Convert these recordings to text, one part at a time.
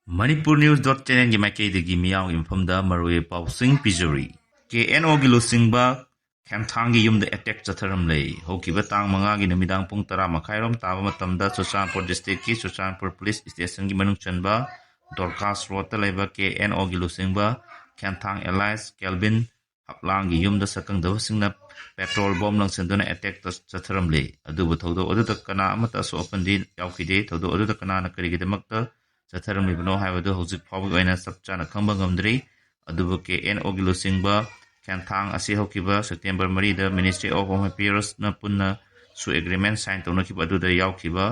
Manipur News Channel gi maikei miyaw infamda maroi pausing pijuri. KNO gi lusingba Kemthang gi yumda attack chatharam lei. Hokiba tang manga gi namidang pung tara makhairom taba matamda Suchanpur district ki Suchanpur police station gi manung chanba Dorcas Road ta laiba KNO gi lusingba Kemthang Elias Kelvin Haplang gi yumda sakang singna petrol bomb lang senduna attack chatharam lei. Adubu thodo aduda kana amata so opandi yaukide thodo aduda kana na karigidamakta Chatharam libno haibadu hojik phawgi oina sapchana khamba ngamdri adubu KNO gi lusingba Kemthang asi hokiba September 3 da Ministry of Home Affairs na punna su agreement sign tawnakiba aduda yaukiba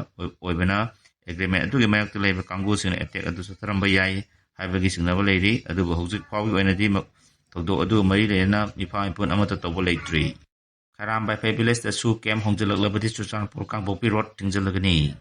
oibana agreement adugi mayakta leiba kanggu singna attack adu Chatharam ba yai haibagi singnaba leiri adubu hojik phawgi oina di thodo adu mari leina mifa ipun amata tawba leitri Kharam by Fabulous da su kem hongjalak Suchanpur Kangpopi Road tingjalagani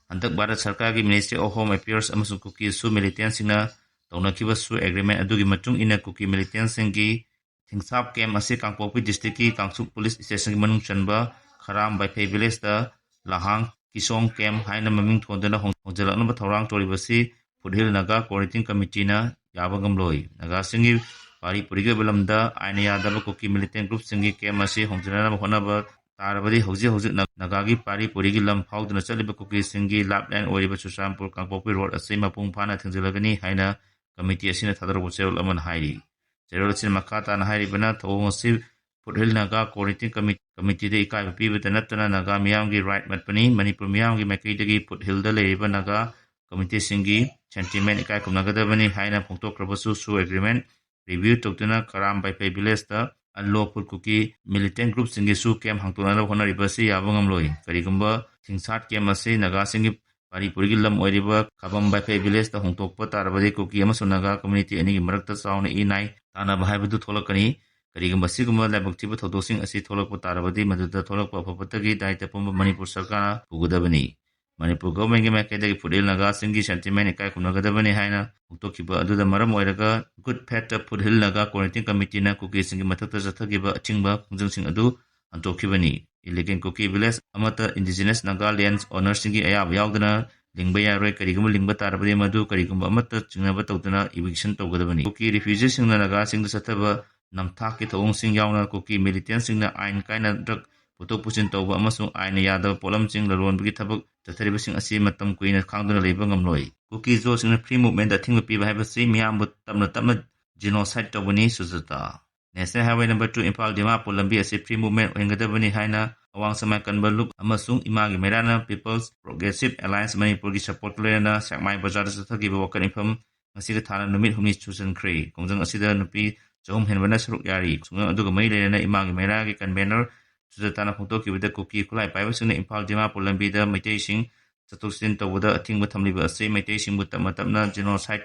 Antak Bharat Sarkar ki Ministry of Home Affairs amasung kuki su militant singna tawnakiba su agreement adugi matung ina kuki militant singi thingsap kem ase Kangpopi district ki Kangsuk police station ki manung chanba Kharam by Fabulous da Lahang Kisong kem haina maming thondana hongjalaknaba thawrang toribasi Foothill Naga Quarantine Committee na yaba ngamloi naga singi pari puriga belamda aina yadaba kuki militant group singi kem ase hongjalana honaba Tarabadi hauji nagagi pari purigi lam fauduna chaliba kuki singi lapland oriba Suchanpur Kangpopi Road asai mapung phana thingjalagani haina committee asina thadarabu cherol aman hairi cherol sin makata na hairi bana thawong asi Foothill Naga Quarantine Committee de ikai pibata natana naga miyamgi right matpani Manipur miyamgi maikaidagi Foothill da leiba naga committee singi sentiment ikai kumnagadabani haina phongtokrabasu su agreement review tokduna Kharam by Fabulous da unlawful kuki militant group singi su kem hangtona honaribasi yabangamloi karigumba thingsat kem ase naga singi pari purigi lam oiriba Khabam by Fabulous ta hongtokpa tarabadi kuki amasu naga community ani gi marakta chauna inai tana bahaibudu tholakani karigumba sigumba labak thiba thodosing asi tholakpa tarabadi maduda tholakpa phapatagi daita pumba Manipur sarkar pugadabani Manipur government gi maikaidagi Foothill Naga singi sentiment ikai kumnagadabani haina hongtokiba aduda maram oiraga good faith Foothill Naga Quarantine Committee na kuki singi mathakta chathagiba achingba khongjungsing adu hantokibani illegal kuki village amata indigenous Naga lands owners singi ayab yaudana lingba yaroi karigumba lingba tarabadi madu karigumba amata chingnaba tawdana eviction tawgadabani kuki refugees singna Naga singda chathaba namthaki thawong sing yauna kuki militant singna ain kaina drug putok pusin tawba amasung aina yadaba polamsing lalonbagi thabak Tatharibasing asi matam kuina khangduna leiba ngamloi kuki zo singna free movement da thingba piba haibasi miyambu tamna genocide tawbani sujata National Highway number 2 Impal Dimapur lambi asi free movement ohingadabani haina awang samai kanba loop amasung imagi merana People's Progressive Alliance Manipur gi support lena Sakmai Bazar sathagiba wakan infam ngasiga thana numit humni chusankre kongjang asida nupi chahum henbana suruk yari sungang aduga mai lena imagi mera gi convener Sujatana phongtokibada kuki khulai paibasingna Impal Dimapur lambida maitaising chatuksin tawbada athingba thamliba ase maitaisingbu tapna genocide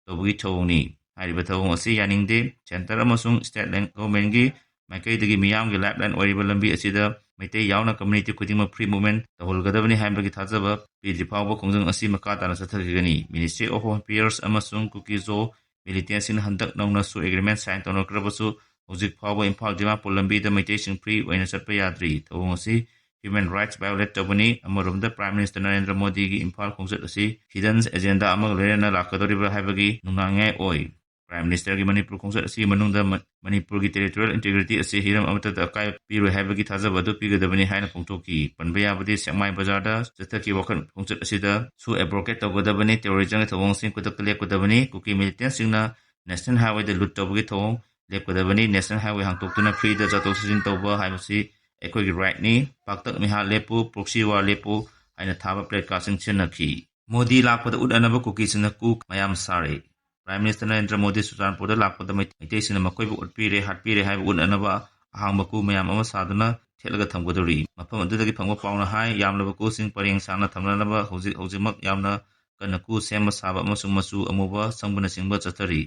tawbagi thawongni hairiba thawong ase yaningde center amasung state government gi maikaidagi miyamgi lifeline oiriba lambi asida maitai yauna community khudingma free movement tawholgadabani haibagi thajaba pidri phawba khongjang asi makatana chathagani Ministry of Home Affairs amasung kuki zo militansin handak nauna su agreement sign tawnakrabasu hojik phawba Impal Dimapur lambida maitaising free oina chatpa yadri thawong asi human rights violate tawbani amaromda Prime Minister Narendra Modi gi Impal khongjat asi hidden agenda amag loirana lakadoriba haibagi nungangai oi Prime Minister gi Manipur khongjat asi manungda Manipur gi territorial integrity asi hiram amata akai piroi haibagi thajaba du pigadabani haina phongtoki panba yabadi Sakmai Bazar da chathaki wakan khongjat asida su abrogate tawgadabani terrorism gi thawong sing kudak lekudabani kuki militant singna National Highway da loot tawbagi thawong lepkadabani National Highway hangtoktuna free da chatok sizin tawba haibasi ekoigi right ni paktak miha lepu proxy war lepu haina thaba plate casting chenaki Modi lakpada udanaba kuki singna ku mayam sare Prime Minister Narendra Modi Suchanpur da lakpada maitai singna makoibu utpire hatpire haiba udanaba ahangba ku mayam ama saduna thelaga thamgadori mafam adudagi phangba pauna hai yamlaba ku sing pareng sangna thamnanaba hojikmak yamna kana ku semba saba amasung masu amuba sangbana singba chathari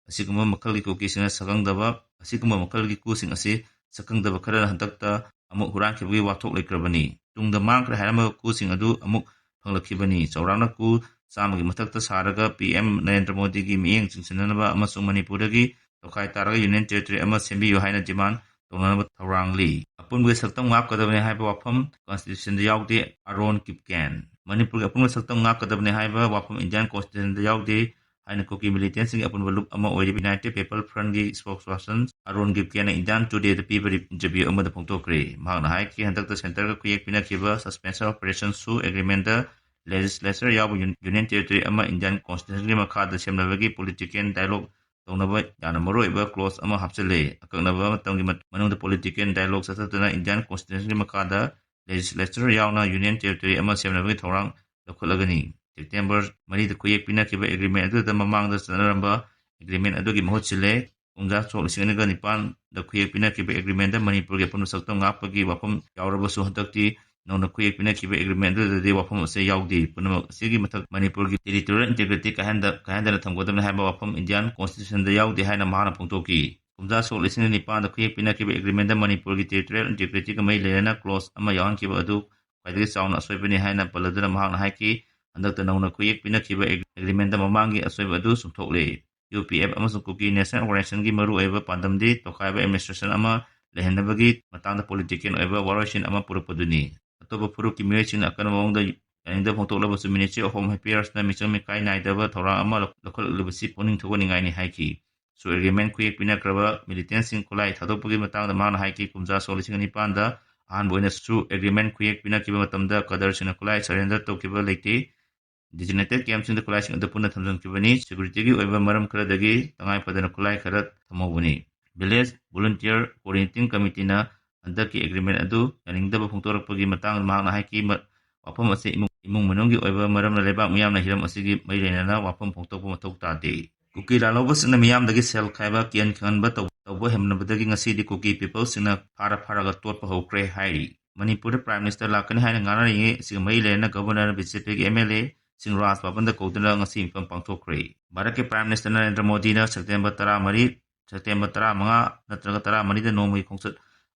asiguma makalgi kuki singna sakangdaba asiguma makalgi ku sing asi sakangdaba khara hantakta amuk hurankhibagi wathok leikrabani tungda mangkra hairama ku sing adu amuk phanglakibani chaurangna ku chamagi mathakta saraga PM Narendra Modi gi mieng chingsinanaba amasung Manipuragi tokai taraga Union Territory ama sembiyo haina demand tonganaba thawrangli apunbugi saktam ngapkadabani haiba wafam constitution da yaude Aron Kipken ꯃꯅꯤꯄꯨꯔꯒꯤ ꯑꯄꯨꯟꯕ ꯁꯛꯇꯝ ꯉꯥꯛꯀꯗꯕꯅꯤ ꯍꯥꯏꯕ ꯋꯥꯐꯝ Indian ꯀꯣꯟꯁꯇꯤꯇ꯭ꯌꯨꯁꯟꯗ ꯌꯥꯎꯗꯦ ꯍꯥꯏꯅ ꯀꯨꯀꯤ ꯃꯤꯂꯤꯇꯦꯟꯁꯤꯡꯒꯤ ꯑꯄꯨꯟꯕ ꯂꯨꯞ ꯑꯃ ꯑꯣꯏꯔꯤꯕ ꯌꯨꯅꯥꯏꯇꯦꯗ ꯄꯤꯄꯜ ꯐ꯭ꯔꯟꯠꯒꯤ ꯁ꯭ꯄꯣꯛꯁꯄꯔꯁꯟ ꯑꯔꯨꯟ ꯒꯤꯞꯀꯦꯅ ꯏꯟꯗꯤꯌꯥꯟ ꯇꯨꯗꯦꯗ ꯄꯤꯕ ꯏꯟꯇꯔꯚ꯭ꯌꯨ ꯑꯃꯗ ꯐꯣꯡꯗꯣꯛꯈ꯭ꯔꯦ꯫ ꯃꯍꯥꯛꯅ ꯍꯥꯏꯈꯤ ꯍꯟꯗꯛꯇ ꯁꯦꯟꯇꯔꯒ ꯈꯨꯌꯦꯛ ꯄꯤꯅꯈꯤꯕ ꯁꯁꯄꯦꯟꯁꯟ ꯑꯣꯄꯔꯦꯁꯟ ꯁꯨ ꯑꯦꯒ꯭ꯔꯤꯃꯦꯟꯠꯗ ꯂꯦꯖꯤꯁꯂꯦꯆꯔ ꯌꯥꯎꯕ ꯌꯨꯅꯤꯌꯟ ꯇꯦꯔꯤꯇꯣꯔꯤ ꯑꯃ ꯏꯟꯗꯤꯌꯥꯟ ꯀꯣꯟꯁꯇꯤꯇ꯭ꯌꯨꯁꯟꯒꯤ ꯃꯈꯥꯗ ꯁꯦꯝꯅꯕꯒꯤ ꯄꯣꯂꯤꯇꯤꯀꯦꯜ ꯗꯥꯏꯂꯣꯒ ꯇꯧꯅꯕ ꯌꯥꯝꯅ ꯃꯔꯨꯑꯣꯏꯕ ꯀ꯭ꯂꯣꯖ ꯑꯃ ꯍꯥꯞꯆꯤꯜꯂꯦ꯫ ꯑꯀꯛꯅꯕ ꯃꯇꯝꯒꯤ ꯃꯅꯨꯡꯗ ꯄꯣꯂꯤꯇꯤꯀꯦꯜ ꯗꯥꯏꯂꯣꯒ ꯆꯠꯊꯗꯨꯅ ꯏꯟꯗꯤꯌꯥꯟ ꯀꯣꯟꯁꯇꯤꯇ꯭ꯌꯨꯁꯟꯒꯤ ꯃꯈꯥꯗ ꯂꯦꯖꯤꯁꯂꯦꯆꯔ ꯌꯥꯎꯅ ꯌꯨꯅꯤꯌꯟ ꯇꯦꯔꯤꯇꯣꯔꯤ ꯑꯃ ꯁꯦꯝꯅꯕꯒꯤ ꯊꯧꯔꯥꯡ ꯂꯧꯈꯠꯂꯒꯅꯤ꯫ ꯁꯦꯞꯇꯦꯝꯕꯔ 4ꯗ ꯈꯨꯌꯦꯛ ꯄꯤꯅꯈꯤꯕ ꯑꯦꯒ꯭ꯔꯤꯃꯦꯟꯠ ꯑꯗꯨꯗ ꯃꯃꯥꯡꯗ ꯆꯠꯅꯔꯝꯕ ꯑꯦꯒ꯭ꯔꯤꯃꯦꯟꯠ ꯑꯗꯨꯒꯤ ꯃꯍꯨꯠ ꯁꯤꯜꯂꯦ꯫ ꯀꯨꯝꯖꯥ ꯁꯣꯛ 2009ꯗ ꯈꯨꯌꯦꯛ ꯄꯤꯅꯈꯤꯕ ꯑꯦꯒ꯭ꯔꯤꯃꯦꯟꯠꯗ ꯃꯅꯤꯄꯨꯔꯒꯤ ꯑꯄꯨꯟꯕ ꯁꯛꯇꯝ ꯉꯥꯛꯄꯒꯤ ꯋꯥꯐꯝ ꯌꯥꯎꯔꯕꯁꯨ ꯍꯟꯗꯛꯇꯤ ꯅꯧꯅ ꯈꯨꯌꯦꯛ ꯄꯤꯅꯈꯤꯕ ꯑꯦꯒ꯭ꯔꯤꯃꯦꯟꯠ ꯑꯗꯨꯗꯗꯤ ꯋꯥꯐꯝ ꯑꯁꯤ ꯌꯥꯎꯗꯦ꯫ ꯄꯨꯝꯅꯃꯛ ꯑꯁꯤꯒꯤ ꯃꯊꯛꯇ ꯃꯅꯤꯄꯨꯔꯒꯤ ꯇꯦꯔꯤꯇꯣꯔꯤꯌꯦꯜ ꯏꯟꯇꯤꯒ꯭ꯔꯤꯇꯤ ꯀꯥꯏꯍꯟꯗꯅ ꯊꯝꯒꯗꯕꯅꯤ ꯍꯥꯏꯕ ꯋꯥꯐꯝ ꯏꯟꯗꯤꯌꯥꯟ ꯀꯣꯟꯁꯇꯤꯇ꯭ꯌꯨꯁꯟꯗ ꯌꯥꯎꯗꯦ ꯍꯥꯏꯅ ꯃꯍꯥꯛꯅ ꯐꯣꯡꯗꯣꯛꯈꯤ꯫ ꯀꯨꯝꯖꯥ ꯁꯣꯛ 2009ꯗ ꯈꯨꯌꯦꯛ ꯄꯤꯅꯈꯤꯕ ꯑꯦꯒ꯭ꯔꯤꯃꯦꯟꯠꯗ ꯃꯅꯤꯄꯨꯔꯒꯤ ꯇꯦꯔꯤꯇꯣꯔꯤꯌꯦꯜ ꯏꯟꯇꯤꯒ꯭ꯔꯤꯇꯤꯒ ꯃꯔꯤ ꯂꯩꯅꯅ ꯀ꯭ꯂꯣꯖ ꯑꯃ ꯌꯥꯎꯍꯟꯈꯤꯕ ꯑꯗꯨ ꯈ꯭ꯋꯥꯏꯗꯒꯤ ꯆꯥꯎꯅ ꯑꯁꯣꯏꯕꯅꯤ ꯍꯥꯏꯅ ꯄꯜꯂꯗꯨꯅ ꯃꯍꯥꯛꯅ ꯍꯥꯏꯈꯤ ꯍꯟꯗꯛꯇ ꯅꯧꯅ ꯈꯨꯌꯦꯛ ꯄꯤꯅꯈꯤꯕ ꯑꯦꯒ꯭ꯔꯤꯃꯦꯟꯠꯗ ꯃꯃꯥꯡꯒꯤ ꯑꯁꯣꯏꯕ ꯑꯗꯨ ꯆꯨꯝꯊꯣꯛꯂꯦ꯫ ꯌꯨ.ꯄꯤ.ꯑꯦꯐ ꯑꯃꯁꯨꯡ ꯀꯨꯀꯤ ꯅꯦꯁꯅꯦꯜ ꯑꯣꯔꯒꯅꯥꯏꯖꯦꯁꯟꯒꯤ ꯃꯔꯨꯑꯣꯏꯕ ꯄꯥꯟꯗꯝꯗꯤ ꯇꯣꯈꯥꯏꯕ ꯑꯦꯗꯃꯤꯅꯤꯁꯇ꯭ꯔꯦꯁꯟ ꯑꯃ ꯂꯩꯍꯟꯅꯕꯒꯤ ꯃꯇꯥꯡꯗ ꯄꯣꯂꯤꯇꯤꯀꯦꯜ ꯑꯣꯏꯕ ꯋꯥꯔꯣꯏꯁꯤꯟ ꯑꯃ ꯄꯨꯔꯛꯄꯗꯨꯅꯤ꯫ ꯑꯇꯣꯞꯄ ꯐꯨꯔꯨꯞꯀꯤ ꯃꯤꯑꯣꯏꯁꯤꯡꯅ ꯑꯀꯟꯕ ꯃꯑꯣꯡꯗ ꯌꯥꯅꯤꯡꯗꯕ ꯐꯣꯡꯗꯣꯛꯂꯕꯁꯨ ꯃꯤꯅꯤꯁꯇ꯭ꯔꯤ ꯑꯣꯐ ꯍꯣꯝ ꯑꯦꯐꯤꯌꯔꯁꯅ ꯃꯤꯆꯪ ꯃꯤꯈꯥꯏ ꯅꯥꯏꯗꯕ ꯊꯧꯔꯥꯡ ꯑꯃ ꯂꯧꯈꯠꯂꯛꯂꯤꯕꯁꯤ ꯄꯨꯛꯅꯤꯡ ꯊꯧꯒꯠꯅꯤꯡꯉꯥꯏꯅꯤ ꯍꯥꯏꯈꯤ꯫ ꯁꯨ ꯑꯦꯒ꯭ꯔꯤꯃꯦꯟꯠ ꯈꯨꯌꯦꯛ ꯄꯤꯅꯈ꯭ꯔꯕ ꯃꯤꯂꯤꯇꯦꯟꯠꯁꯤꯡ ꯈꯨꯠꯂꯥꯏ ꯊꯥꯗꯣꯛꯄꯒꯤ ꯃꯇꯥꯡꯗ ꯃꯍꯥꯛꯅ ꯍꯥꯏꯈꯤ ꯀꯨꯝꯖꯥ ꯁꯣꯛ 2009ꯗ ꯑꯍꯥꯟꯕ ꯑꯣꯏꯅ ꯁꯨ ꯑꯦꯒ꯭ꯔꯤꯃꯦꯟꯠ ꯈꯨꯌꯦꯛ ꯄꯤꯅꯈꯤꯕ ꯃꯇꯝꯗ ꯀꯗꯔꯁꯤꯡꯅ ꯈꯨꯠꯂꯥꯏ ꯁꯔꯦꯟꯗꯔ ꯇꯧꯈꯤꯕ ꯂꯩꯇꯦ꯫ ꯗꯤꯖꯤꯒꯅꯦꯇꯦꯗ ꯀꯦꯝꯞꯁꯤꯡꯗ ꯈꯨꯠꯂꯥꯏꯁꯤꯡ ꯑꯗꯨ ꯄꯨꯟꯅ ꯊꯝꯖꯤꯟꯈꯤꯕꯅꯤ꯫ ꯁꯦꯀ꯭ꯌꯨꯔꯤꯇꯤꯒꯤ ꯑꯣꯏꯕ ꯃꯔꯝ ꯈꯔꯗꯒꯤ ꯇꯉꯥꯏꯐꯗꯅ ꯈꯨꯠꯂꯥꯏ ꯈꯔ ꯊꯝꯍꯧꯕꯅꯤ꯫ ꯚꯤꯂꯦꯖ ꯚꯣꯂꯨꯟꯇꯤꯌꯔ ꯀꯣꯑꯣꯔꯗꯤꯅꯦꯇꯤꯡ ꯀꯝꯃꯤꯇꯤꯅ ꯍꯟꯗꯛꯀꯤ ꯑꯦꯒ꯭ꯔꯤꯃꯦꯟꯠ ꯑꯗꯨ ꯌꯥꯅꯤꯡꯗꯕ ꯐꯣꯡꯗꯣꯔꯛꯄꯒꯤ ꯃꯇꯥꯡꯗ ꯃꯍꯥꯛꯅ ꯍꯥꯏꯈꯤ ꯋꯥꯐꯝ ꯑꯁꯤ ꯏꯃꯨꯡ ꯃꯅꯨꯡꯒꯤ ꯑꯣꯏꯕ ꯃꯔꯝꯅ ꯂꯩꯕꯥꯛ ꯃꯤꯌꯥꯝꯅ ꯍꯤꯔꯝ ꯑꯁꯤꯒ ꯃꯔꯤ ꯂꯩꯅꯅ ꯋꯥꯐꯝ ꯐꯣꯡꯗꯣꯛꯄ ꯃꯊꯧ ꯇꯥꯗꯦ꯫ ꯀꯨꯀꯤ ꯂꯥꯜꯍꯧꯕꯁꯤꯡꯅ ꯃꯤꯌꯥꯝꯗꯒꯤ ꯁꯦꯜ ꯈꯥꯏꯕ ꯀꯤꯍꯟ ꯈꯪꯍꯟꯕ ꯇꯧꯕ ꯍꯦꯟꯃꯟꯕꯗꯒꯤ ꯉꯁꯤꯗꯤ ꯀꯨꯀꯤ ꯄꯤꯄꯜꯁꯤꯡꯅ ꯐꯥꯔꯒ ꯇꯣꯠꯄ ꯍꯧꯈ꯭ꯔꯦ ꯍꯥꯏꯔꯤ꯫ ꯃꯅꯤꯄꯨꯔꯗ ꯄ꯭ꯔꯥꯏꯝ ꯃꯤꯅꯤꯁꯇꯔ ꯂꯥꯛꯀꯅꯤ ꯍꯥꯏꯅ ꯉꯥꯡꯅꯔꯤꯉꯩ ꯑꯁꯤꯒ ꯃꯔꯤ ꯂꯩꯅꯅ ꯒꯚꯔꯅꯔꯅ ꯕꯤ.ꯖꯦ.ꯄꯤꯒꯤ ꯑꯦꯝ.ꯑꯦꯜ.ꯑꯦꯁꯤꯡ ꯔꯥꯖ ꯚꯕꯟꯗ ꯀꯧꯗꯨꯅ ꯉꯁꯤ ꯃꯤꯐꯝ ꯄꯥꯡꯊꯣꯛꯈ꯭ꯔꯦ꯫ ꯚꯥꯔꯠꯀꯤ ꯄ꯭ꯔꯥꯏꯝ ꯃꯤꯅꯤꯁꯇꯔ ꯅꯔꯦꯟꯗ꯭ꯔ ꯃꯣꯗꯤꯅ ꯁꯦꯞꯇꯦꯝꯕꯔ 15 ꯅꯠꯇ꯭ꯔꯒ 16ꯗ ꯅꯣꯡꯃꯒꯤ ꯈꯣꯡꯆꯠ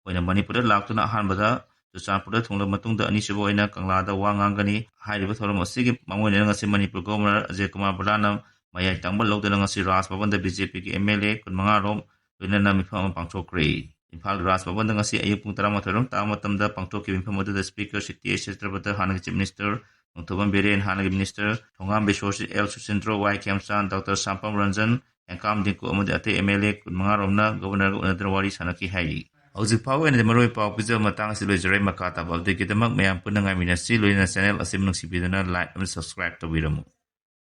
ꯑꯣꯏꯅ ꯃꯅꯤꯄꯨꯔꯗ ꯂꯥꯛꯇꯨꯅ ꯑꯍꯥꯟꯕꯗ ꯆꯨꯔꯆꯥꯟꯄꯨꯔꯗ ꯊꯨꯡꯂꯕ ꯃꯇꯨꯡꯗ ꯑꯅꯤꯁꯨꯕ ꯑꯣꯏꯅ ꯀꯪꯂꯥꯗ ꯋꯥ ꯉꯥꯡꯒꯅꯤ꯫ ꯍꯥꯏꯔꯤꯕ ꯊꯧꯔꯝ ꯑꯁꯤꯒꯤ ꯃꯥꯡꯑꯣꯏꯅꯅ ꯉꯁꯤ ꯃꯅꯤꯄꯨꯔ ꯒꯚꯔꯅꯔ ꯑꯖꯌ ꯀꯨꯃꯥꯔ ꯚꯜꯂꯥꯅ ꯃꯌꯥꯏ ꯇꯥꯡꯕ ꯂꯧꯗꯨꯅ ꯉꯁꯤ ꯔꯥꯖ ꯚꯕꯟꯗ ꯕꯤ.ꯖꯦ.ꯄꯤꯒꯤ ꯑꯦꯝ.ꯑꯦꯜ.ꯑꯦ 25ꯔꯣꯝ ꯂꯣꯏꯅꯅ ꯃꯤꯐꯝ ꯑꯃ ꯄꯥꯡꯊꯣꯛꯈ꯭ꯔꯦ꯫ ꯏꯝꯐꯥꯜꯒꯤ ꯔꯥꯖ ꯚꯕꯟꯗ ꯉꯁꯤ ꯑꯌꯨꯛ ꯄꯨꯡ 12:30 ꯇꯥꯕ ꯃꯇꯝꯗ ꯄꯥꯡꯊꯣꯛꯈꯤꯕ ꯃꯤꯐꯝ ꯑꯗꯨꯗ ꯁ꯭ꯄꯤꯀꯔ ꯁꯤꯇꯤ ꯁꯦꯇ꯭ꯔꯄꯇ, ꯍꯥꯟꯅꯒꯤ ꯆꯤꯐ ꯃꯤꯅꯤꯁꯇꯔ ꯅꯣꯡꯊꯣꯝꯕꯝ ꯕꯤꯔꯦꯟ, ꯍꯥꯟꯅꯒꯤ ꯃꯤꯅꯤꯁꯇꯔ ꯊꯣꯡꯒꯥꯝ ꯕꯤꯁ꯭ꯋꯖꯤꯠ, ꯑꯦꯜ. ꯁꯨꯁꯤꯟꯗ꯭ꯔꯣ, ꯋꯥꯏ. ꯈꯦꯝꯆꯥꯟ, ꯗꯥꯛꯇꯔ ꯁꯥꯝꯄꯝ ꯔꯟꯖꯟ, ꯍꯦꯡꯀꯥꯝ ꯗꯤꯡꯀꯨ ꯑꯃꯗꯤ ꯑꯇꯩ ꯑꯦꯝ.ꯑꯦꯜ.ꯑꯦ 25ꯔꯣꯝꯅ ꯒꯚꯔꯅꯔꯒ ꯎꯅꯗꯨꯅ ꯋꯥꯔꯤ ꯁꯥꯅꯈꯤ ꯍꯥꯏꯔꯤ꯫ ꯍꯧꯖꯤꯛ ꯐꯥꯎꯕꯒꯤ ꯑꯣꯏꯅꯗꯤ ꯃꯔꯨꯑꯣꯏꯕ ꯄꯥꯎ ꯄꯤꯖꯕ ꯃꯇꯥꯡ ꯑꯁꯤ ꯂꯣꯏꯖꯔꯦ꯫ ꯃꯈꯥ ꯇꯥꯕ ꯑꯞꯗꯦꯠꯀꯤꯗꯃꯛ ꯃꯌꯥꯝ ꯄꯨꯟꯅ ꯉꯥꯏꯃꯤꯟꯅꯁꯤ꯫ ꯂꯣꯏꯅꯅ ꯆꯦꯅꯦꯜ ꯑꯁꯤꯕꯨ ꯅꯨꯡꯁꯤꯕꯤꯗꯨꯅ ꯂꯥꯏꯛ ꯑꯃꯁꯨꯡ ꯁꯕꯁꯀ꯭ꯔꯥꯏꯕ ꯇꯧꯕꯤꯔꯝꯃꯨ꯫